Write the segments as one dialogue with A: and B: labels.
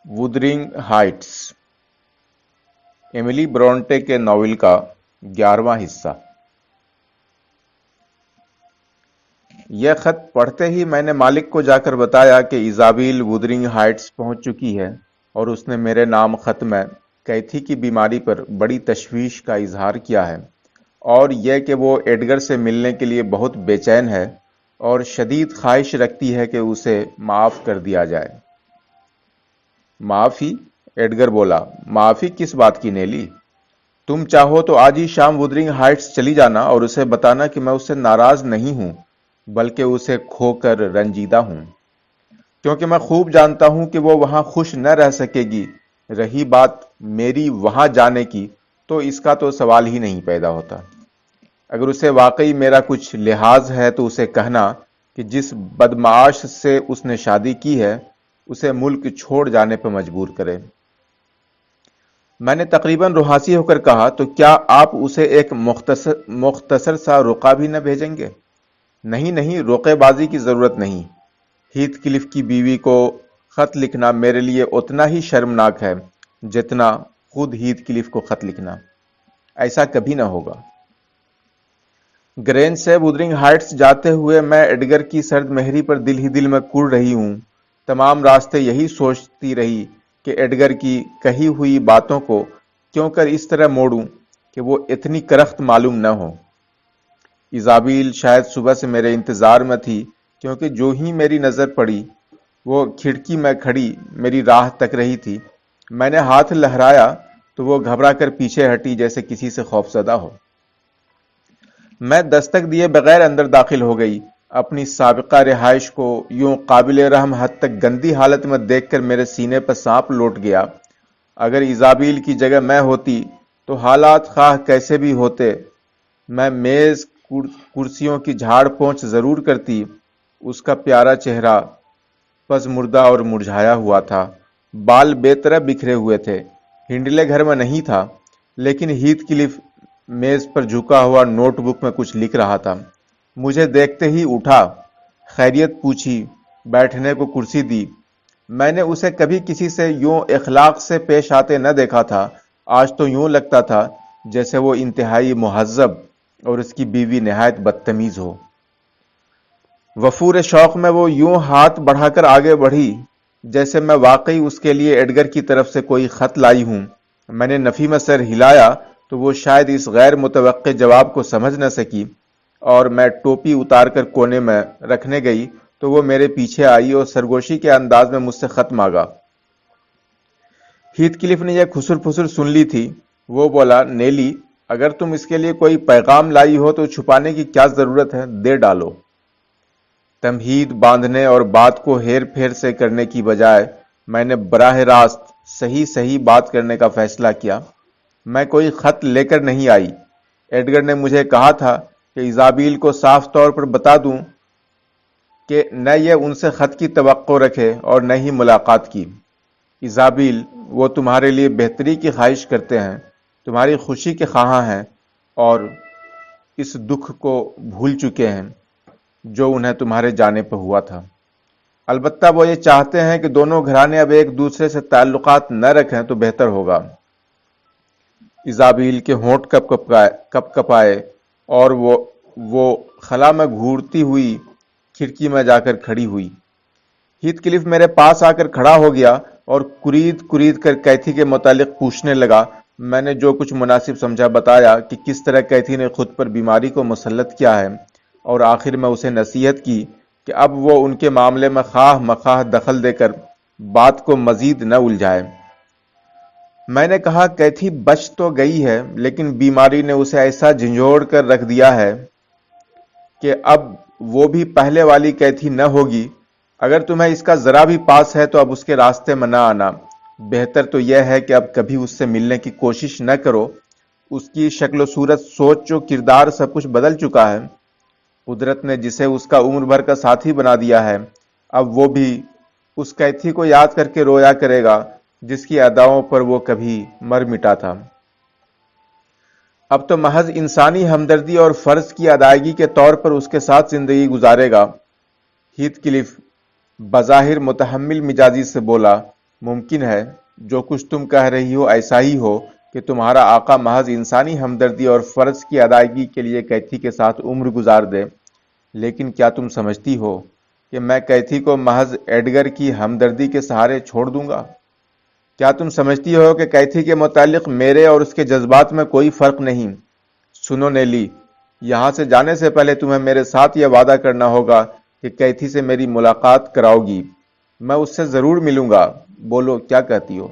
A: Wuthering Heights, Emily Bronte के novel का 11वां हिस्सा। यह खत पढ़ते ही मैंने मालिक को जाकर बताया कि इजाबेल वुदरिंग हाइट्स पहुंच चुकी है और उसने मेरे नाम खत में कैथी की बीमारी पर बड़ी तशवीश का इजहार किया है और यह कि वो एडगर से मिलने के लिए बहुत बेचैन है और शदीद ख्वाहिश रखती है कि उसे माफ कर दिया जाए। माफी? एडगर बोला। माफी किस बात की नेली? तुम चाहो तो आज ही शाम वुदरिंग हाइट्स चली जाना और उसे बताना कि मैं उससे नाराज नहीं हूं बल्कि उसे खोकर रंजीदा हूं, क्योंकि मैं खूब जानता हूं कि वो वहां खुश न रह सकेगी। रही बात मेरी वहां जाने की, तो इसका तो सवाल ही नहीं पैदा होता। अगर उसे वाकई मेरा कुछ लिहाज है तो उसे कहना कि जिस बदमाश से उसने शादी की है उसे मुल्क छोड़ जाने पर मजबूर करे। मैंने तकरीबन रुहासी होकर कहा, तो क्या आप उसे एक मुख्तसर सा रुका भी न भेजेंगे? नहीं नहीं, रोकेबाजी की जरूरत नहीं। हीथ क्लिफ की बीवी को खत लिखना मेरे लिए उतना ही शर्मनाक है जितना खुद हीथ क्लिफ को खत लिखना। ऐसा कभी ना होगा। ग्रेंज से वुदरिंग हाइट्स जाते हुए मैं एडगर की सर्द मेहरी पर दिल ही दिल में कुढ़ रही हूं। तमाम रास्ते यही सोचती रही कि एडगर की कही हुई बातों को क्यों कर इस तरह मोड़ूं कि वो इतनी करख्त मालूम न हो। इजाबेल शायद सुबह से मेरे इंतजार में थी, क्योंकि जो ही मेरी नजर पड़ी वो खिड़की में खड़ी मेरी राह तक रही थी। मैंने हाथ लहराया तो वो घबरा कर पीछे हटी जैसे किसी से खौफजदा हो। मैं दस्तक दिए बगैर अंदर दाखिल हो गई। अपनी साबिका रिहाइश को यूं काबिल रहम हद तक गंदी हालत में देखकर मेरे सीने पर सांप लौट गया। अगर इजाबेल की जगह मैं होती तो हालात खाह कैसे भी होते, मैं मेज कुर्सियों की झाड़ पोंछ जरूर करती। उसका प्यारा चेहरा पसमुर्दा और मुरझाया हुआ था, बाल बेतरह बिखरे हुए थे। हिंडले घर में नहीं था, लेकिन हीथ क्लिफ मेज पर झुका हुआ नोटबुक में कुछ लिख रहा था। मुझे देखते ही उठा, खैरियत पूछी, बैठने को कुर्सी दी। मैंने उसे कभी किसी से यूं इखलाक से पेश आते न देखा था। आज तो यूं लगता था जैसे वो इंतहाई मुहज्जब और उसकी बीवी निहायत बदतमीज हो। वफूर शौक में वो यूं हाथ बढ़ाकर आगे बढ़ी जैसे मैं वाकई उसके लिए एडगर की तरफ से कोई खत लाई हूं। मैंने नफी में सर हिलाया तो वो शायद इस गैर मुतवक्के जवाब को समझ न सकी, और मैं टोपी उतारकर कोने में रखने गई तो वो मेरे पीछे आई और सरगोशी के अंदाज में मुझसे खत मांगा। हीथ क्लिफ ने यह खुसुर फुसुर सुन ली थी। वो बोला, नेली, अगर तुम इसके लिए कोई पैगाम लाई हो तो छुपाने की क्या जरूरत है, दे डालो। तमहीद बांधने और बात को हेर फेर से करने की बजाय मैंने बराह रास्त सही सही बात करने का फैसला किया। मैं कोई खत लेकर नहीं आई। एडगर ने मुझे कहा था कि इजाबेल को साफ तौर पर बता दूं कि न ये उनसे खत की तवक्को रखे और न ही मुलाकात की। इजाबेल, वो तुम्हारे लिए बेहतरी की ख्वाहिश करते हैं, तुम्हारी खुशी के ख्वाहां हैं और इस दुख को भूल चुके हैं जो उन्हें तुम्हारे जाने पर हुआ था। अलबत्ता वो ये चाहते हैं कि दोनों घराने अब एक दूसरे से ताल्लुकात न रखें तो बेहतर होगा। इजाबेल के होंठ कपकपाए और वो खला में घूरती हुई खिड़की में जाकर खड़ी हुई। हीथ क्लिफ मेरे पास आकर खड़ा हो गया और कुरीद कुरीद कर कैथी के मुतालिक पूछने लगा। मैंने जो कुछ मुनासिब समझा बताया कि किस तरह कैथी ने खुद पर बीमारी को मुसल्लत किया है, और आखिर में उसे नसीहत की कि अब वो उनके मामले में खाह मखाह दखल देकर बात को मजीद न उलझाए। मैंने कहा, कैथी बच तो गई है, लेकिन बीमारी ने उसे ऐसा झंझोड़ कर रख दिया है कि अब वो भी पहले वाली कैथी न होगी। अगर तुम्हें इसका जरा भी पास है तो अब उसके रास्ते में न आना। बेहतर तो यह है कि अब कभी उससे मिलने की कोशिश न करो। उसकी शक्ल सूरत, सोच और किरदार सब कुछ बदल चुका है। कुदरत ने जिसे उसका उम्र भर का साथी बना दिया है, अब वो भी उस कैथी को याद करके रोया करेगा जिसकी अदाओं पर वो कभी मर मिटा था। अब तो महज इंसानी हमदर्दी और फर्ज की अदायगी के तौर पर उसके साथ जिंदगी गुजारेगा। हीथ क्लिफ बज़ाहिर मुतहम्मिल मिजाजी से बोला, मुमकिन है जो कुछ तुम कह रही हो ऐसा ही हो कि तुम्हारा आका महज इंसानी हमदर्दी और फर्ज की अदायगी के लिए कैथी के साथ उम्र गुजार दे, लेकिन क्या तुम समझती हो कि मैं कैथी को महज एडगर की हमदर्दी के सहारे छोड़ दूंगा? क्या तुम समझती हो कि कैथी के मुतालिक मेरे और उसके जज्बात में कोई फर्क नहीं? सुनो नेली, यहां से जाने से पहले तुम्हें मेरे साथ यह वादा करना होगा कि कैथी से मेरी मुलाकात कराओगी। मैं उससे जरूर मिलूंगा। बोलो, क्या कहती हो?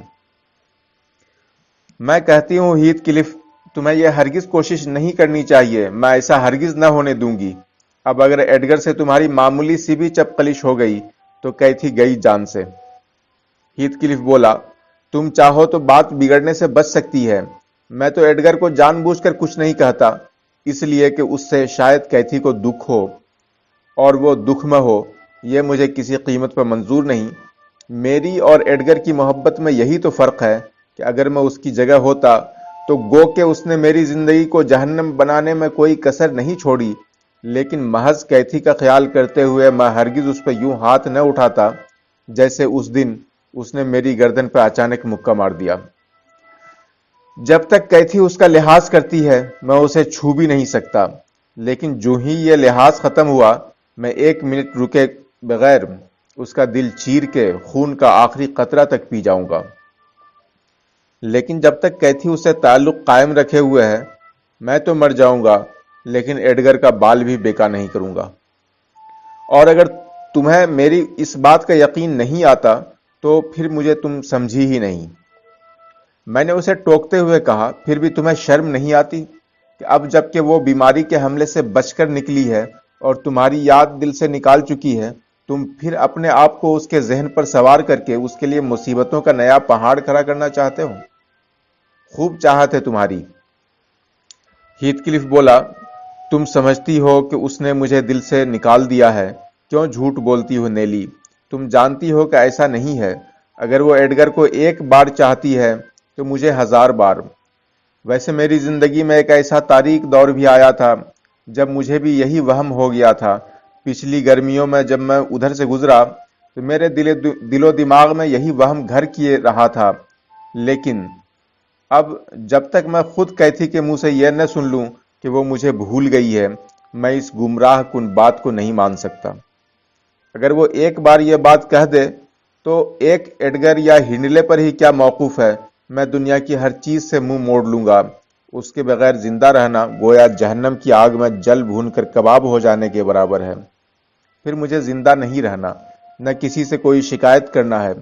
A: मैं कहती हूँ हीथ क्लिफ, तुम्हें यह हरगिज कोशिश नहीं करनी चाहिए। मैं ऐसा हरगिज न होने दूंगी। अब अगर एडगर से तुम्हारी मामूली सी भी चपकलिश हो गई तो कैथी गई जान से। हीथ क्लिफ बोला, तुम चाहो तो बात बिगड़ने से बच सकती है। मैं तो एडगर को जानबूझकर कुछ नहीं कहता, इसलिए कि उससे शायद कैथी को दुख हो और वो दुख में हो, यह मुझे किसी कीमत पर मंजूर नहीं। मेरी और एडगर की मोहब्बत में यही तो फर्क है कि अगर मैं उसकी जगह होता तो गो के उसने मेरी जिंदगी को जहन्नम बनाने में कोई कसर नहीं छोड़ी, लेकिन महज कैथी का ख्याल करते हुए मैं हरगिज उस पर यूं हाथ न उठाता जैसे उस दिन उसने मेरी गर्दन पर अचानक मुक्का मार दिया। जब तक कैथी उसका लिहाज करती है मैं उसे छू भी नहीं सकता, लेकिन जो ही यह लिहाज खत्म हुआ मैं एक मिनट रुके बगैर उसका दिल चीर के खून का आखिरी कतरा तक पी जाऊंगा। लेकिन जब तक कैथी उससे ताल्लुक कायम रखे हुए है मैं तो मर जाऊंगा, लेकिन एडगर का बाल भी बेका नहीं करूंगा। और अगर तुम्हें मेरी इस बात का यकीन नहीं आता तो फिर मुझे तुम समझी ही नहीं। मैंने उसे टोकते हुए कहा, फिर भी तुम्हें शर्म नहीं आती कि अब जबकि वो बीमारी के हमले से बचकर निकली है और तुम्हारी याद दिल से निकाल चुकी है, तुम फिर अपने आप को उसके जहन पर सवार करके उसके लिए मुसीबतों का नया पहाड़ खड़ा करना चाहते हो? खूब चाहत है तुम्हारी। हीथक्लिफ बोला, तुम समझती हो कि उसने मुझे दिल से निकाल दिया है। क्यों झूठ बोलती हो नेली? तुम जानती हो कि ऐसा नहीं है। अगर वो एडगर को एक बार चाहती है तो मुझे 1000 बार। वैसे मेरी जिंदगी में एक ऐसा तारीक दौर भी आया था जब मुझे भी यही वहम हो गया था। पिछली गर्मियों में जब मैं उधर से गुजरा तो मेरे दिलो दिमाग में यही वहम घर किए रहा था, लेकिन अब जब तक मैं खुद कैथी के मुंह से यह न सुन लूं कि वो मुझे भूल गई है, मैं इस गुमराह कुन बात को नहीं मान सकता। अगर वो एक बार यह बात कह दे तो एक एडगर या हिंडले पर ही क्या मौकूफ है, मैं दुनिया की हर चीज से मुंह मोड़ लूंगा। उसके बगैर जिंदा रहना गोया जहन्नम की आग में जल भून कर कबाब हो जाने के बराबर है। फिर मुझे जिंदा नहीं रहना, न किसी से कोई शिकायत करना है।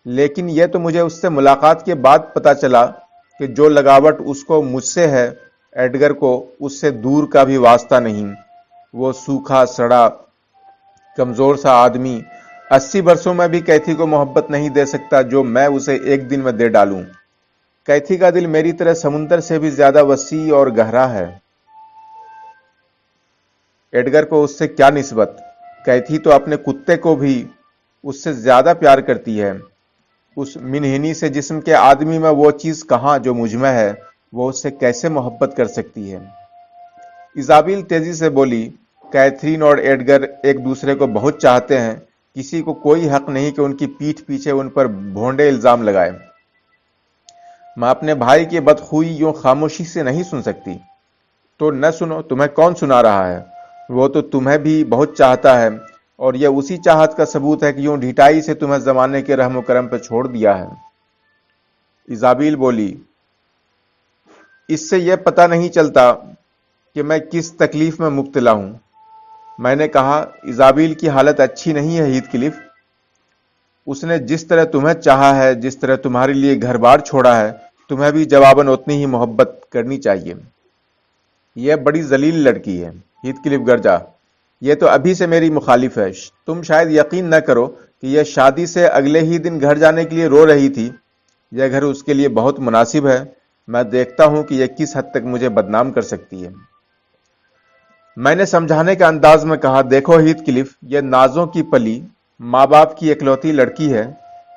A: लेकिन यह तो मुझे उससे मुलाकात के बाद पता चला कि जो लगावट उसको मुझसे है, एडगर को उससे दूर का भी वास्ता नहीं। वो सूखा सड़ा कमजोर सा आदमी 80 वर्षों में भी कैथी को मोहब्बत नहीं दे सकता जो मैं उसे एक दिन में दे डालूं। कैथी का दिल मेरी तरह समुंदर से भी ज्यादा वसी और गहरा है। एडगर को उससे क्या निस्बत? कैथी तो अपने कुत्ते को भी उससे ज्यादा प्यार करती है। उस मिनहिनी से जिस्म के आदमी में वो चीज कहां जो मुझमें है, वो उससे कैसे मोहब्बत कर सकती है? इजाबिल तेजी से बोली, कैथरीन और एडगर एक दूसरे को बहुत चाहते हैं। किसी को कोई हक नहीं कि उनकी पीठ पीछे उन पर भोंडे इल्जाम लगाए। मैं अपने भाई की बदखुई यूं खामोशी से नहीं सुन सकती। तो न सुनो, तुम्हें कौन सुना रहा है? वो तो तुम्हें भी बहुत चाहता है और यह उसी चाहत का सबूत है कि यूं ढिठाई से तुम्हें जमाने के रहम करम पर छोड़ दिया है। इजाबिल बोली, इससे यह पता नहीं चलता कि मैं किस तकलीफ में मुब्तला हूं। मैंने कहा, इजाबिल की हालत अच्छी नहीं है हीथक्लिफ। उसने जिस तरह तुम्हें चाहा है, जिस तरह तुम्हारे लिए घर बार छोड़ा है, तुम्हें भी जवाबन उतनी ही मोहब्बत करनी चाहिए। यह बड़ी जलील लड़की है। हीथक्लिफ गरजा, यह तो अभी से मेरी मुखालिफ है। तुम शायद यकीन न करो कि यह शादी से अगले ही दिन घर जाने के लिए रो रही थी। यह घर उसके लिए बहुत मुनासिब है। मैं देखता हूं कि यह किस हद तक मुझे बदनाम कर सकती है। मैंने समझाने के अंदाज में कहा, देखो हीथक्लिफ, यह नाजों की पली माँ बाप की इकलौती लड़की है।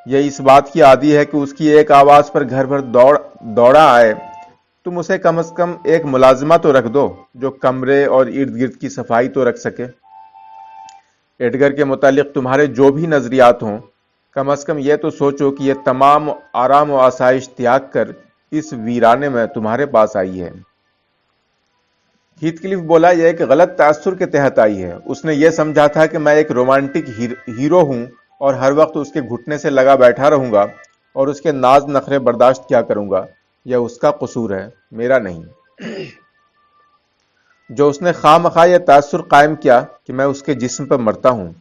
A: यह इस बात की आदी है कि उसकी एक आवाज पर घर भर दौड़ा आए। तुम उसे कम से कम एक मुलाजिमा तो रख दो जो कमरे और इर्द गिर्द की सफाई तो रख सके। एडगर के मुतालिक तुम्हारे जो भी नजरियात हों, कम از कम ये तो सोचो कि ये तमाम आराम और आसाइश त्याग कर इस वीराने में तुम्हारे पास आई है। हीथक्लिफ बोला, यह एक गलत तासुर के तहत आई है। उसने यह समझा था कि मैं एक रोमांटिक हीरो हूं और हर वक्त उसके घुटने से लगा बैठा रहूंगा और उसके नाज नखरे बर्दाश्त किया करूंगा। यह उसका कसूर है, मेरा नहीं। जो उसने खामखा यह तासुर कायम किया कि मैं उसके जिस्म पर मरता हूं।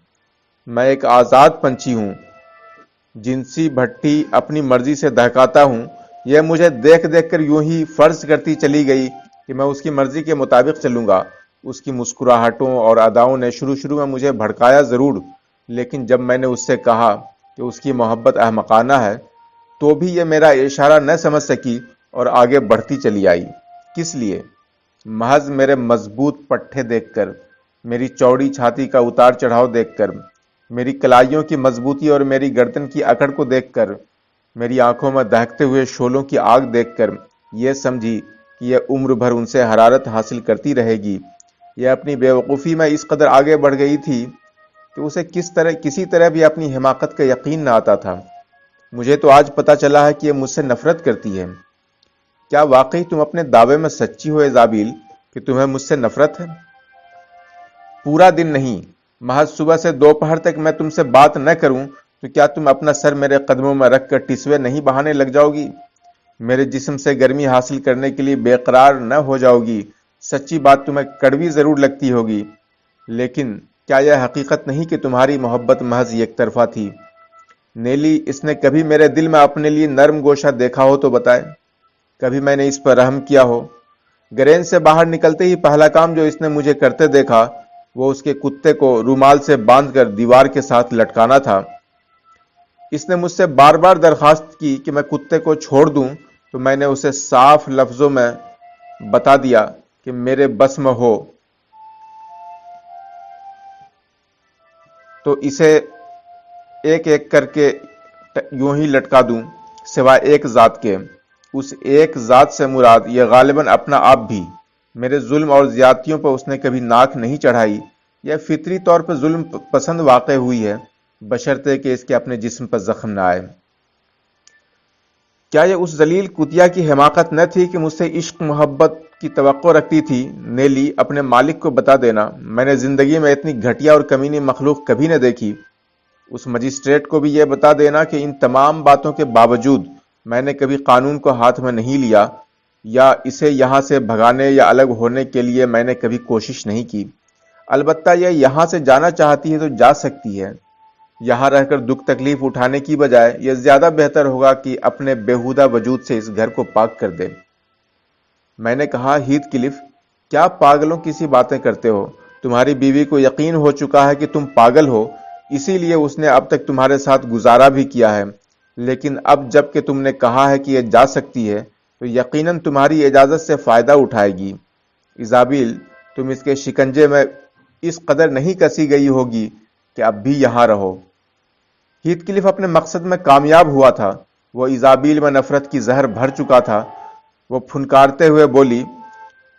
A: मैं एक आजाद पंछी हूं, जिनसी भट्टी अपनी मर्जी से दहकाता हूं। यह मुझे देख देख कर यूं ही फर्ज करती चली गई कि मैं उसकी मर्जी के मुताबिक चलूंगा। उसकी मुस्कुराहटों और अदाओं ने शुरू में मुझे भड़काया जरूर, लेकिन जब मैंने उससे कहा कि उसकी मोहब्बत अहमकाना है, तो भी यह मेरा इशारा न समझ सकी और आगे बढ़ती चली आई। किस लिए? महज मेरे मजबूत पट्टे देखकर, मेरी चौड़ी छाती का उतार चढ़ाव देखकर, मेरी कलाइयों की मजबूती और मेरी गर्दन की अकड़ को देखकर, मेरी आंखों में दहकते हुए शोलों की आग देखकर यह समझी कि यह उम्र भर उनसे हरारत हासिल करती रहेगी। यह अपनी बेवकूफ़ी में इस कदर आगे बढ़ गई थी कि उसे किसी तरह भी अपनी हिमाकत का यकीन न आता था। मुझे तो आज पता चला है कि यह मुझसे नफरत करती है। क्या वाकई तुम अपने दावे में सच्ची हो इज़ाबेल कि तुम्हें मुझसे नफरत है? पूरा दिन नहीं, महज सुबह से दोपहर तक मैं तुमसे बात न करूं तो क्या तुम अपना सर मेरे कदमों में रखकर टिसवे नहीं बहाने लग जाओगी? मेरे जिस्म से गर्मी हासिल करने के लिए बेकरार न हो जाओगी? सच्ची बात तुम्हें कड़वी जरूर लगती होगी, लेकिन क्या यह हकीकत नहीं कि तुम्हारी मोहब्बत महज एक तरफा थी? नेली, इसने कभी मेरे दिल में अपने लिए नरम गोशा देखा हो तो बताए। कभी मैंने इस पर रहम किया हो? गरेन से बाहर निकलते ही पहला काम जो इसने मुझे करते देखा वो उसके कुत्ते को रुमाल से बांधकर दीवार के साथ लटकाना था। इसने मुझसे बार बार दरखास्त की कि मैं कुत्ते को छोड़ दूं, तो मैंने उसे साफ लफ्जों में बता दिया कि मेरे बस में हो तो इसे एक एक करके यूं ही लटका दूं, सिवाय एक जात के। उस एक जात से मुराद यह गालिबन अपना आप भी। मेरे जुल्म और ज्यादतियों पर उसने कभी नाक नहीं चढ़ाई। यह फितरी तौर पर जुल्म पसंद वाक़ हुई है, बशर्ते कि इसके अपने जिस्म पर जख्म न आए। क्या यह उस जलील कुतिया की हिमाकत न थी कि मुझसे इश्क मोहब्बत की तवक्को रखती थी? नेली, अपने मालिक को बता देना, मैंने जिंदगी में इतनी घटिया और कमीनी मखलूक कभी न देखी। उस मजिस्ट्रेट को भी यह बता देना कि इन तमाम बातों के बावजूद मैंने कभी कानून को हाथ में नहीं लिया या इसे यहां से भगाने या अलग होने के लिए मैंने कभी कोशिश नहीं की। अलबत्ता यह यहां से जाना चाहती है तो जा सकती है। यहां रहकर दुख तकलीफ उठाने की बजाय यह ज्यादा बेहतर होगा कि अपने बेहुदा वजूद से इस घर को पाक कर दे। मैंने कहा, हीथक्लिफ, क्या पागलों की सी बातें करते हो? तुम्हारी बीवी को यकीन हो चुका है कि तुम पागल हो, इसीलिए उसने अब तक तुम्हारे साथ गुजारा भी किया है। लेकिन अब जबकि तुमने कहा है कि यह जा सकती है, तो यकीनन तुम्हारी इजाजत से फायदा उठाएगी। इज़ाबेल, तुम इसके शिकंजे में इस कदर नहीं कसी गई होगी कि अब भी यहां रहो। हीथक्लिफ अपने मकसद में कामयाब हुआ था। वो इज़ाबेल में नफरत की जहर भर चुका था। वो फुनकारते हुए बोली,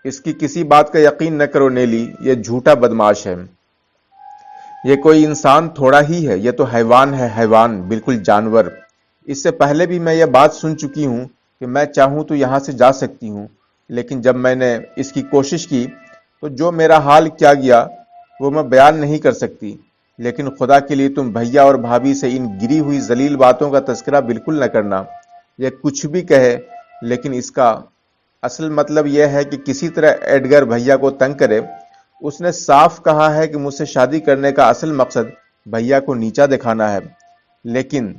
A: इसकी किसी बात का यकीन न करो नेली, यह झूठा बदमाश है। यह कोई इंसान थोड़ा ही है, यह तो हैवान है, हैवान, बिल्कुल जानवर। इससे पहले भी मैं यह बात सुन चुकी हूं कि मैं चाहूं तो यहां से जा सकती हूं, लेकिन जब मैंने इसकी कोशिश की तो जो मेरा हाल क्या गया वो मैं बयान नहीं कर सकती। लेकिन खुदा के लिए तुम भैया और भाभी से इन गिरी हुई जलील बातों का तस्करा बिल्कुल न करना। यह कुछ भी कहे, लेकिन इसका असल मतलब यह है कि किसी तरह एडगर भैया को तंग करे। उसने साफ कहा है कि मुझसे शादी करने का असल मकसद भैया को नीचा दिखाना है, लेकिन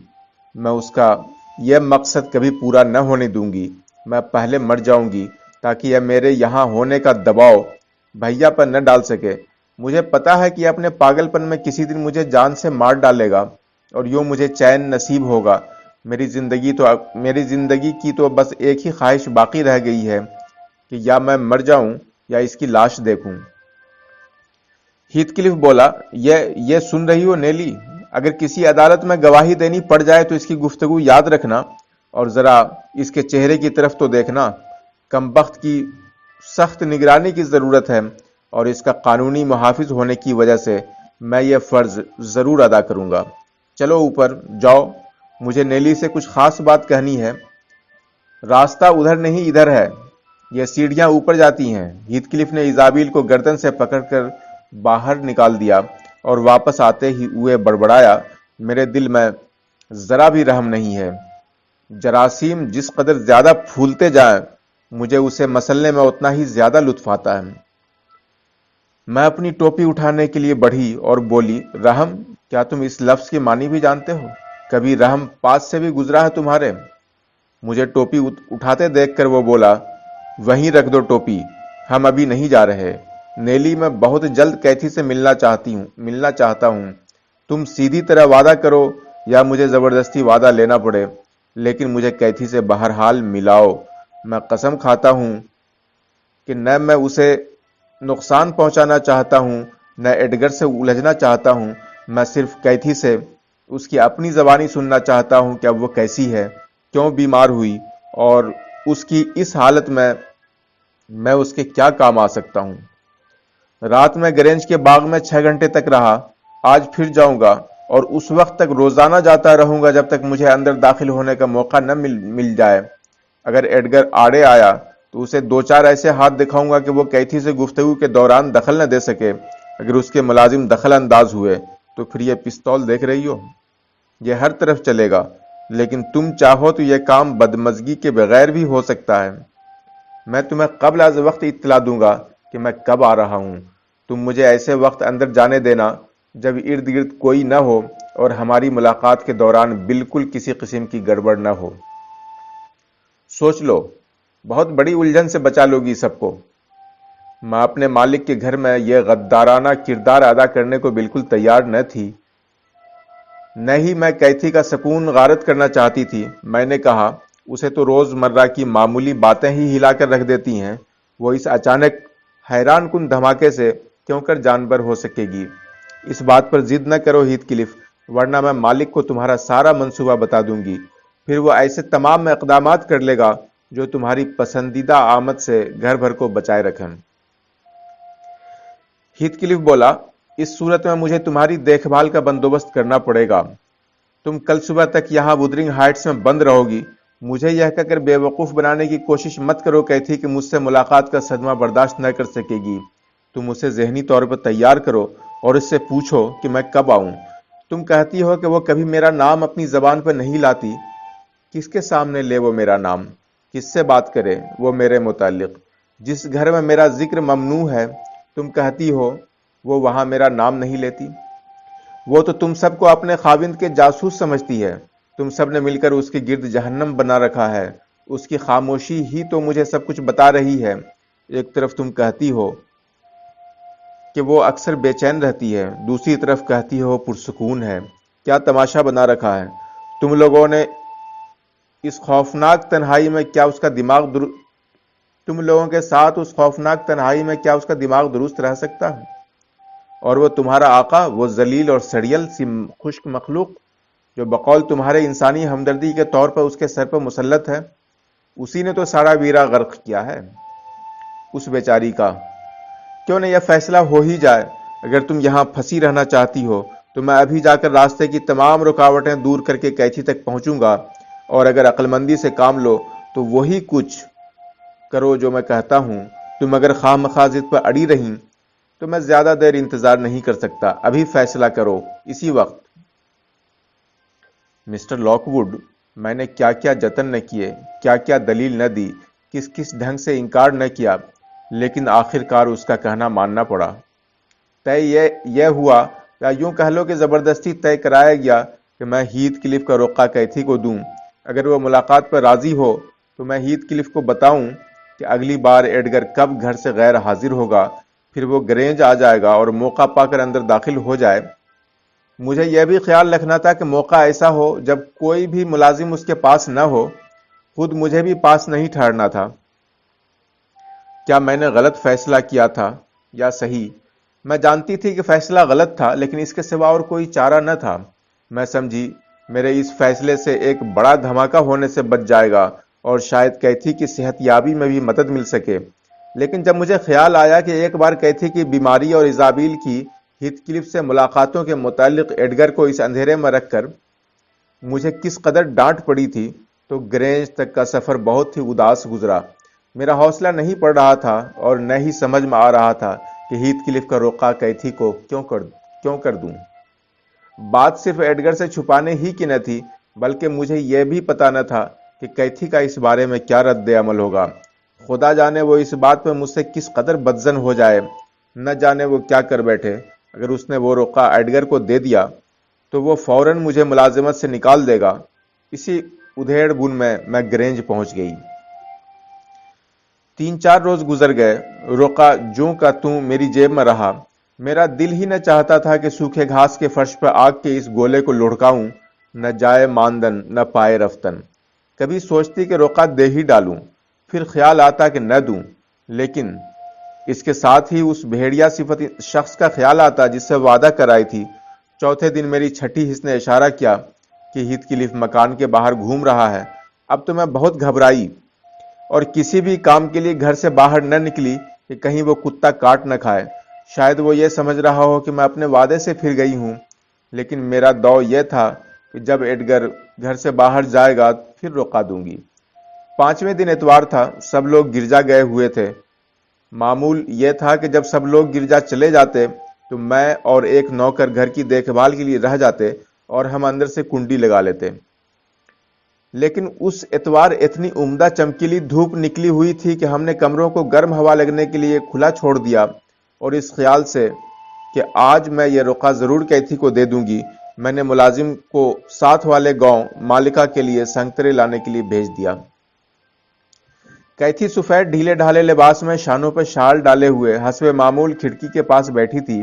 A: मैं उसका यह मकसद कभी पूरा न होने दूंगी। मैं पहले मर जाऊंगी ताकि यह मेरे यहां होने का दबाव भैया पर न डाल सके। मुझे पता है कि अपने पागलपन में किसी दिन मुझे जान से मार डालेगा और यूं मुझे चैन नसीब होगा। मेरी जिंदगी की तो बस एक ही ख्वाहिश बाकी रह गई है कि या मैं मर जाऊं या इसकी लाश देखूं। हीथक्लिफ बोला, ये सुन रही हो नेली? अगर किसी अदालत में गवाही देनी पड़ जाए तो इसकी गुफ्तगू याद रखना और जरा इसके चेहरे की तरफ तो देखना। कमबख्त की सख्त निगरानी की जरूरत है और इसका कानूनी मुहाफिज होने की वजह से मैं यह फर्ज जरूर अदा करूंगा। چلو اوپر جاؤ، مجھے نیلی سے کچھ خاص بات کہنی ہے۔ راستہ ادھر نہیں ادھر ہے، یہ سیڑھیاں اوپر جاتی ہیں۔ ہیتھ کلف نے ایزابیل کو گردن سے پکڑ کر باہر نکال دیا اور واپس آتے ہی ہوئے بڑبڑایا، میرے دل میں ذرا بھی رحم نہیں ہے۔ جراثیم جس قدر زیادہ پھولتے جائیں مجھے اسے مسلنے میں اتنا ہی زیادہ لطف آتا ہے۔ میں اپنی ٹوپی اٹھانے کے لیے بڑھی اور بولی، رحم، کیا تم اس لفظ کی معنی بھی جانتے ہو؟ کبھی رحم پاس سے بھی گزرا ہے تمہارے؟ مجھے ٹوپی اٹھاتے دیکھ کر وہ بولا، وہیں رکھ دو ٹوپی، ہم ابھی نہیں جا رہے۔ نیلی، میں بہت جلد کیتھی سے ملنا چاہتا ہوں۔ تم سیدھی طرح وعدہ کرو یا مجھے زبردستی وعدہ لینا پڑے، لیکن مجھے کیتھی سے بہرحال ملاؤ۔ میں قسم کھاتا ہوں کہ نہ میں اسے نقصان پہنچانا چاہتا ہوں، نہ ایڈگر سے الجھنا چاہتا ہوں۔ میں صرف کیتھی سے اس کی اپنی زبانی سننا چاہتا ہوں کہ اب وہ کیسی ہے، کیوں بیمار ہوئی، اور اس کی اس حالت میں اس کے کیا کام آ سکتا ہوں۔ رات میں گرینج کے باغ میں 6 گھنٹے تک رہا، آج پھر جاؤں گا اور اس وقت تک روزانہ جاتا رہوں گا جب تک مجھے اندر داخل ہونے کا موقع نہ مل جائے۔ اگر ایڈگر آڑے آیا تو اسے 2-4 ایسے ہاتھ دکھاؤں گا کہ وہ کیتھی سے گفتگو کے دوران دخل نہ دے سکے۔ اگر اس کے ملازم دخل انداز ہوئے تو پھر یہ پستول دیکھ رہی ہو، یہ ہر طرف چلے گا، لیکن تم چاہو تو یہ کام بدمزگی کے بغیر بھی ہو سکتا ہے۔ میں تمہیں قبل از وقت اطلاع دوں گا کہ میں کب آ رہا ہوں۔ تم مجھے ایسے وقت اندر جانے دینا جب ارد گرد کوئی نہ ہو اور ہماری ملاقات کے دوران بالکل کسی قسم کی گڑبڑ نہ ہو۔ سوچ لو، بہت بڑی الجھن سے بچا لوگی سب کو۔ میں اپنے مالک کے گھر میں یہ غدارانہ کردار ادا کرنے کو بالکل تیار نہ تھی، نہ ہی میں کیتھی کا سکون غارت کرنا چاہتی تھی۔ میں نے کہا، اسے تو روز مرہ کی معمولی باتیں ہی ہلا کر رکھ دیتی ہیں، وہ اس اچانک حیران کن دھماکے سے کیوں کر جانبر ہو سکے گی؟ اس بات پر ضد نہ کرو ہیتھ کلف، ورنہ میں مالک کو تمہارا سارا منصوبہ بتا دوں گی، پھر وہ ایسے تمام اقدامات کر لے گا جو تمہاری پسندیدہ آمد سے گھر بھر کو بچائے رکھیں۔ ہیتھ کلف بولا، اس صورت میں مجھے تمہاری دیکھ بھال کا بندوبست کرنا پڑے گا۔ تم کل صبح تک یہاں وودرنگ ہائٹس میں بند رہو گی۔ مجھے یہ کہہ کر بے وقوف بنانے کی کوشش مت کرو کیتھی کہ مجھ سے ملاقات کا صدمہ برداشت نہ کر سکے گی۔ تم اسے ذہنی طور پر تیار کرو اور اس سے پوچھو کہ میں کب آؤں۔ تم کہتی ہو کہ وہ کبھی میرا نام اپنی زبان پر نہیں لاتی، کس کے سامنے لے وہ میرا نام؟ کس سے بات کرے وہ میرے متعلق؟ جس گھر میں میرا ذکر ممنوع ہے، تم کہتی ہو وہ وہاں میرا نام نہیں لیتی؟ وہ تو تم سب کو اپنے خاوند کے جاسوس سمجھتی ہے۔ تم سب نے مل کر اس کے گرد جہنم بنا رکھا ہے۔ اس کی خاموشی ہی تو مجھے سب کچھ بتا رہی ہے۔ ایک طرف تم کہتی ہو کہ وہ اکثر بے چین رہتی ہے، دوسری طرف کہتی ہو پرسکون ہے۔ کیا تماشا بنا رکھا ہے تم لوگوں نے! اس خوفناک تنہائی میں کیا اس کا دماغ تم لوگوں کے ساتھ اس خوفناک تنہائی میں کیا اس کا دماغ درست رہ سکتا ہے؟ اور وہ تمہارا آقا، وہ ذلیل اور سڑیل سی خشک مخلوق جو بقول تمہارے انسانی ہمدردی کے طور پر اس کے سر پر مسلط ہے، اسی نے تو سارا بیڑا غرق کیا ہے۔ اس بیچاری کا کیوں نہ یہ فیصلہ ہو ہی جائے؟ اگر تم یہاں پھنسی رہنا چاہتی ہو تو میں ابھی جا کر راستے کی تمام رکاوٹیں دور کر کے کیتھی تک پہنچوں گا، اور اگر عقل مندی سے کام لو تو وہی کچھ کرو جو میں کہتا ہوں۔ تم اگر خواہ مخواہ ضد پر اڑی رہیں تو میں زیادہ دیر انتظار نہیں کر سکتا، ابھی فیصلہ کرو، اسی وقت۔ مسٹر لاک ووڈ، میں نے کیا کیا جتن نہ کیے، کیا کیا دلیل نہ دی، کس کس ڈھنگ سے انکار نہ کیا، لیکن آخر کار اس کا کہنا ماننا پڑا۔ طے یہ ہوا، یا یوں کہہ لو کہ زبردستی طے کرایا گیا کہ میں ہیتھ کلف کا رقعہ کیتھی کو دوں۔ اگر وہ ملاقات پر راضی ہو تو میں ہیتھ کلف کو بتاؤں کہ اگلی بار ایڈگر کب گھر سے غیر حاضر ہوگا، پھر وہ گرینج آ جائے گا اور موقع پا کر اندر داخل ہو جائے۔ مجھے یہ بھی خیال رکھنا تھا کہ موقع ایسا ہو جب کوئی بھی ملازم اس کے پاس نہ ہو، خود مجھے بھی پاس نہیں ٹھہرنا تھا۔ کیا میں نے غلط فیصلہ کیا تھا یا صحیح؟ میں جانتی تھی کہ فیصلہ غلط تھا، لیکن اس کے سوا اور کوئی چارہ نہ تھا۔ میں سمجھی میرے اس فیصلے سے ایک بڑا دھماکہ ہونے سے بچ جائے گا اور شاید کیتھی کی صحت یابی میں بھی مدد مل سکے۔ لیکن جب مجھے خیال آیا کہ ایک بار کیتھی کی بیماری اور ایزابیل کی ہیتھ کلف سے ملاقاتوں کے متعلق ایڈگر کو اس اندھیرے میں رکھ کر مجھے کس قدر ڈانٹ پڑی تھی، تو گرینج تک کا سفر بہت ہی اداس گزرا۔ میرا حوصلہ نہیں پڑ رہا تھا اور نہ ہی سمجھ میں آ رہا تھا کہ ہیتھ کلف کا رقعہ کیتھی کو کیوں کر دوں۔ بات صرف ایڈگر سے چھپانے ہی کی نہ تھی، بلکہ مجھے یہ بھی پتا نہ تھا کہ کیتھی کا اس بارے میں کیا رد عمل ہوگا۔ خدا جانے وہ اس بات پہ مجھ سے کس قدر بدظن ہو جائے، نہ جانے وہ کیا کر بیٹھے۔ اگر اس نے وہ رقعہ ایڈگر کو دے دیا تو وہ فوراً مجھے ملازمت سے نکال دے گا۔ اسی ادھیڑ بن میں گرینج پہنچ گئی۔ 3-4 روز گزر گئے، رقعہ جوں کا توں میری جیب میں رہا۔ میرا دل ہی نہ چاہتا تھا کہ سوکھے گھاس کے فرش پر آگ کے اس گولے کو لڑکاؤں، نہ جائے ماندن نہ پائے رفتن۔ کبھی سوچتی کہ رقعہ دے ہی ڈالوں، پھر خیال آتا کہ نہ دوں، لیکن اس کے ساتھ ہی اس بھیڑیا صفت شخص کا خیال آتا جس سے وعدہ کرائی تھی۔ چوتھے دن میری چھٹی حس نے اشارہ کیا کہ ہیتھ کلف مکان کے باہر گھوم رہا ہے۔ اب تو میں بہت گھبرائی اور کسی بھی کام کے لیے گھر سے باہر نہ نکلی کہ کہیں وہ کتا کاٹ نہ کھائے۔ شاید وہ یہ سمجھ رہا ہو کہ میں اپنے وعدے سے پھر گئی ہوں، لیکن میرا دو یہ تھا کہ جب ایڈگر گھر سے باہر جائے گا پھر رقعہ دوں گی۔ 5ویں دن اتوار تھا، سب لوگ گرجا گئے ہوئے تھے۔ معمول یہ تھا کہ جب سب لوگ گرجا چلے جاتے تو میں اور ایک نوکر گھر کی دیکھ بھال کے لیے رہ جاتے اور ہم اندر سے کنڈی لگا لیتے۔ لیکن اس اتوار اتنی عمدہ چمکیلی دھوپ نکلی ہوئی تھی کہ ہم نے کمروں کو گرم ہوا لگنے کے لیے کھلا چھوڑ دیا، اور اس خیال سے کہ آج میں یہ رقعہ ضرور کیتھی کو دے دوں گی، میں نے ملازم کو ساتھ والے گاؤں مالکہ کے لیے سنگترے لانے کے لیے بھیج دیا۔ کیتھی سفید ڈھیلے ڈھالے لباس میں شانوں پر شال ڈالے ہوئے حسب معمول کھڑکی کے پاس بیٹھی تھی۔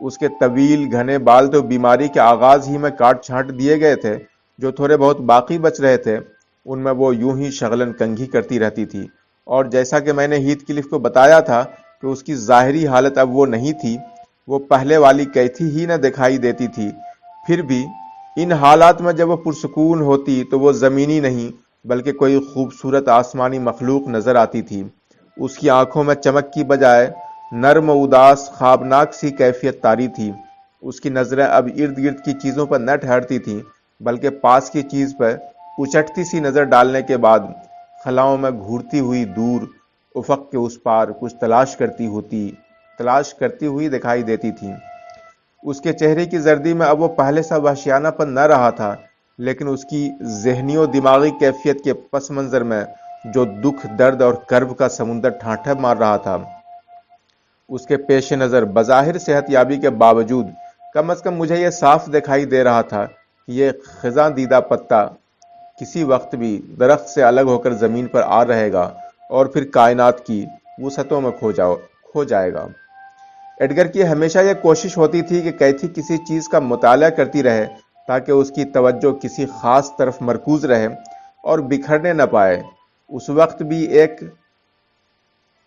A: اس کے طویل گھنے بال تو بیماری کے آغاز ہی میں کاٹ چھانٹ دیے گئے تھے، جو تھوڑے بہت باقی بچ رہے تھے ان میں وہ یوں ہی شغلن کنگھی کرتی رہتی تھی۔ اور جیسا کہ میں نے ہیتھ کلف کو بتایا تھا کہ اس کی ظاہری حالت اب وہ نہیں تھی، وہ پہلے والی کیتھی ہی نہ دکھائی دیتی تھی، پھر بھی ان حالات میں جب وہ پرسکون ہوتی تو وہ زمینی نہیں بلکہ کوئی خوبصورت آسمانی مخلوق نظر آتی تھی۔ اس کی آنکھوں میں چمک کی بجائے نرم و اداس خوابناک سی کیفیت طاری تھی۔ اس کی نظریں اب ارد گرد کی چیزوں پر نہ ٹھہرتی تھیں بلکہ پاس کی چیز پر اچٹتی سی نظر ڈالنے کے بعد خلاؤں میں گھورتی ہوئی دور افق کے اس پار کچھ تلاش کرتی ہوئی دکھائی دیتی تھی۔ اس کے چہرے کی زردی میں اب وہ پہلے سا وحشیانہ پن نہ رہا تھا، لیکن اس کی ذہنی و دماغی کیفیت کے پس منظر میں جو دکھ، درد اور کرب کا سمندر ٹھانٹھے مار رہا تھا، اس کے پیش نظر بظاہر صحت یابی کے باوجود کم از کم مجھے یہ صاف دکھائی دے رہا تھا کہ یہ خزاں دیدہ پتا کسی وقت بھی درخت سے الگ ہو کر زمین پر آ رہے گا اور پھر کائنات کی وسعتوں میں کھو جائے گا۔ ایڈگر کی ہمیشہ یہ کوشش ہوتی تھی کہ کیتھی کسی چیز کا مطالعہ کرتی رہے تاکہ اس کی توجہ کسی خاص طرف مرکوز رہے اور بکھرنے نہ پائے۔ اس وقت بھی ایک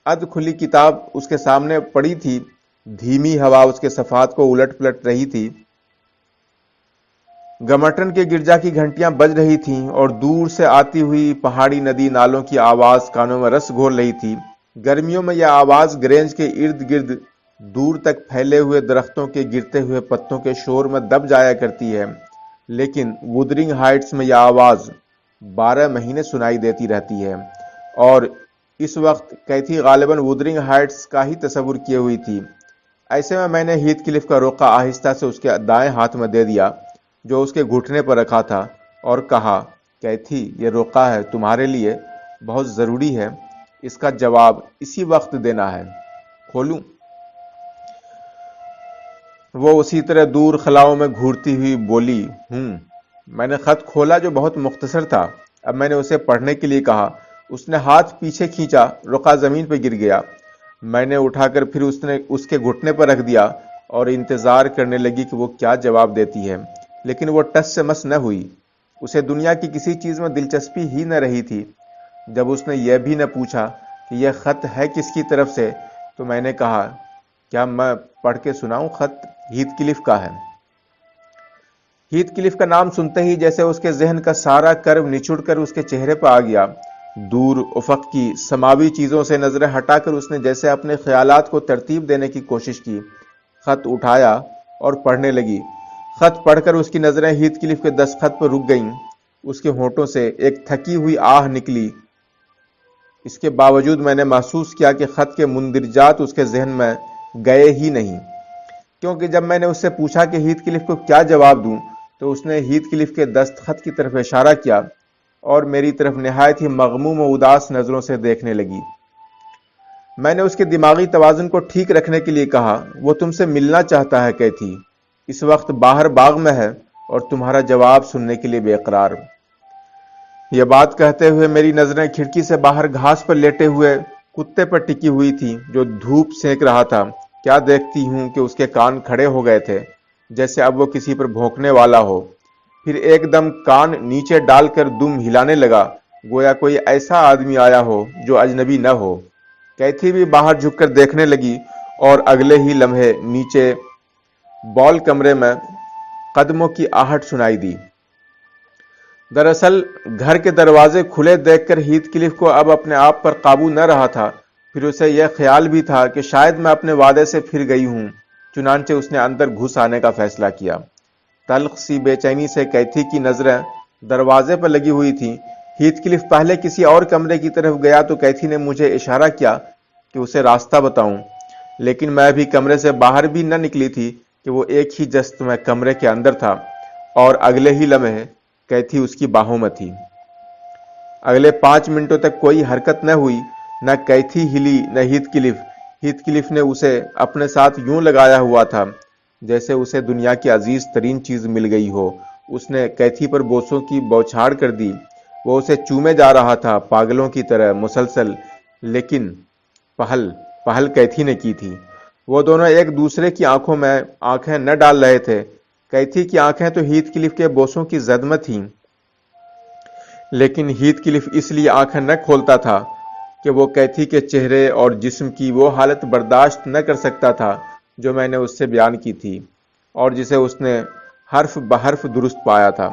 A: ادھ کھلی کتاب اس کے سامنے پڑی تھی، دھیمی ہوا اس کے صفحات کو الٹ پلٹ رہی تھی، گمٹن کے گرجا کی گھنٹیاں بج رہی تھیں اور دور سے آتی ہوئی پہاڑی ندی نالوں کی آواز کانوں میں رس گھول رہی تھی۔ گرمیوں میں یہ آواز گرینج کے ارد گرد دور تک پھیلے ہوئے درختوں کے گرتے ہوئے پتوں کے شور میں دب جایا کرتی ہے، لیکن وودرنگ ہائٹس میں یہ آواز 12 مہینے سنائی دیتی رہتی ہے، اور اس وقت کیتھی غالباً وودرنگ ہائٹس کا ہی تصور کیے ہوئی تھی۔ ایسے میں نے ہیتھ کلف کا رقعہ آہستہ سے اس کے دائیں ہاتھ میں دے دیا جو اس کے گھٹنے پر رکھا تھا، اور کہا، کیتھی، یہ رقعہ ہے، تمہارے لیے بہت ضروری ہے، اس کا جواب اسی وقت دینا ہے، کھولوں؟ وہ اسی طرح دور خلاؤں میں گھورتی ہوئی بولی، میں نے خط کھولا جو بہت مختصر تھا۔ اب میں نے اسے پڑھنے کے لیے کہا۔ اس نے ہاتھ پیچھے کھینچا، رقعہ زمین پہ گر گیا۔ میں نے اٹھا کر پھر اس کے گھٹنے پر رکھ دیا اور انتظار کرنے لگی کہ وہ کیا جواب دیتی ہے، لیکن وہ ٹس سے مس نہ ہوئی۔ اسے دنیا کی کسی چیز میں دلچسپی ہی نہ رہی تھی۔ جب اس نے یہ بھی نہ پوچھا کہ یہ خط ہے کس کی طرف سے، تو میں نے کہا، کیا میں پڑھ کے سناؤں؟ خط ہیتھ کلف کا ہے۔ ہیتھ کلف کا نام سنتے ہی جیسے اس کے ذہن کا سارا کرب نچڑ کر اس کے چہرے پر آ گیا۔ دور افق کی سماوی چیزوں سے نظریں ہٹا کر اس نے جیسے اپنے خیالات کو ترتیب دینے کی کوشش کی۔ خط اٹھایا اور پڑھنے لگی۔ خط پڑھ کر اس کی نظریں ہیتھ کلف کے دستخط پر رک گئیں۔ اس کے ہونٹوں سے ایک تھکی ہوئی آہ نکلی۔ اس کے باوجود میں نے محسوس کیا کہ خط کے مندرجات اس کے ذہن میں گئے ہی نہیں، کیونکہ جب میں نے اس سے پوچھا کہ ہیتھ کلف کو کیا جواب دوں تو اس نے ہیتھ کلف کے دستخط کی طرف اشارہ کیا اور میری طرف نہایت ہی مغموم و اداس نظروں سے دیکھنے لگی۔ میں نے اس کے دماغی توازن کو ٹھیک رکھنے کے لیے کہا، وہ تم سے ملنا چاہتا ہے کیتھی، اس وقت باہر باغ میں ہے اور تمہارا جواب سننے کے لیے بے قرار۔ یہ بات کہتے ہوئے میری نظریں کھڑکی سے باہر گھاس پر لیٹے ہوئے کتے پر ٹکی ہوئی تھی جو دھوپ سینک رہا تھا۔ کیا دیکھتی ہوں کہ اس کے کان کھڑے ہو گئے تھے جیسے اب وہ کسی پر بھونکنے والا ہو، پھر ایک دم کان نیچے ڈال کر دم ہلانے لگا گویا کوئی ایسا آدمی آیا ہو جو اجنبی نہ ہو۔ کیتھی بھی باہر جھک کر دیکھنے لگی اور اگلے ہی لمحے نیچے بال کمرے میں قدموں کی آہٹ سنائی دی۔ دراصل گھر کے دروازے کھلے دیکھ کر ہیتھ کلف کو اب اپنے آپ پر قابو نہ رہا تھا، پھر اسے یہ خیال بھی تھا کہ شاید میں اپنے وعدے سے پھر گئی ہوں، چنانچہ اس نے اندر گھس آنے کا فیصلہ کیا۔ تلخ سی بے چینی سے کیتھی کی نظریں دروازے پر لگی ہوئی تھیں۔ ہیتھ کلف پہلے کسی اور کمرے کی طرف گیا تو کیتھی نے مجھے اشارہ کیا کہ اسے راستہ بتاؤں، لیکن میں ابھی کمرے سے باہر بھی نہ نکلی تھی کہ وہ ایک ہی جست میں کمرے کے اندر تھا اور اگلے ہی لمحے کیتھی اس کی باہوں میں تھی۔ اگلے 5 منٹوں تک کوئی حرکت نہ ہوئی، نہ کیتھی ہلی نہ ہیتھ کلف۔ ہیتھ کلف نے اسے اپنے ساتھ یوں لگایا ہوا تھا جیسے اسے دنیا کی عزیز ترین چیز مل گئی ہو۔ اس نے کیتھی پر بوسوں کی بوچھاڑ کر دی، وہ اسے چومے جا رہا تھا پاگلوں کی طرح مسلسل، لیکن پہل کیتھی نے کی تھی۔ وہ دونوں ایک دوسرے کی آنکھوں میں آنکھیں نہ ڈال رہے تھے۔ کیتھی کی آنکھیں تو ہیتھ کلف کے بوسوں کی زد میں تھیں، لیکن ہیتھ کلف اس لیے آنکھیں نہ کھولتا تھا کہ وہ کیتھی کے چہرے اور جسم کی وہ حالت برداشت نہ کر سکتا تھا جو میں نے اس سے بیان کی تھی اور جسے اس نے حرف بحرف درست پایا تھا۔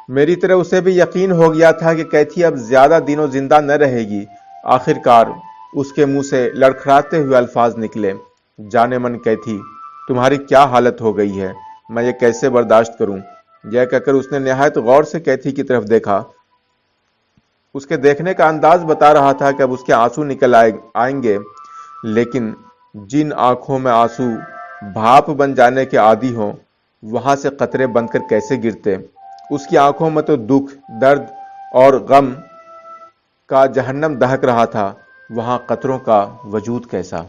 A: میری طرح اسے بھی یقین ہو گیا تھا کہ کیتھی اب زیادہ دنوں زندہ نہ رہے گی۔ آخر کار اس کے منہ سے لڑکھڑاتے ہوئے الفاظ نکلے، جانے من کیتھی، تمہاری کیا حالت ہو گئی ہے، میں یہ کیسے برداشت کروں؟ یہ کہہ کر اس نے نہایت غور سے کیتھی کی طرف دیکھا۔ اس کے دیکھنے کا انداز بتا رہا تھا کہ اب اس کے آنسو نکل آئیں گے، لیکن جن آنکھوں میں آنسو بھاپ بن جانے کے عادی ہوں وہاں سے قطرے بن کر کیسے گرتے؟ اس کی آنکھوں میں تو دکھ، درد اور غم کا جہنم دہک رہا تھا، وہاں قطروں کا وجود کیسا؟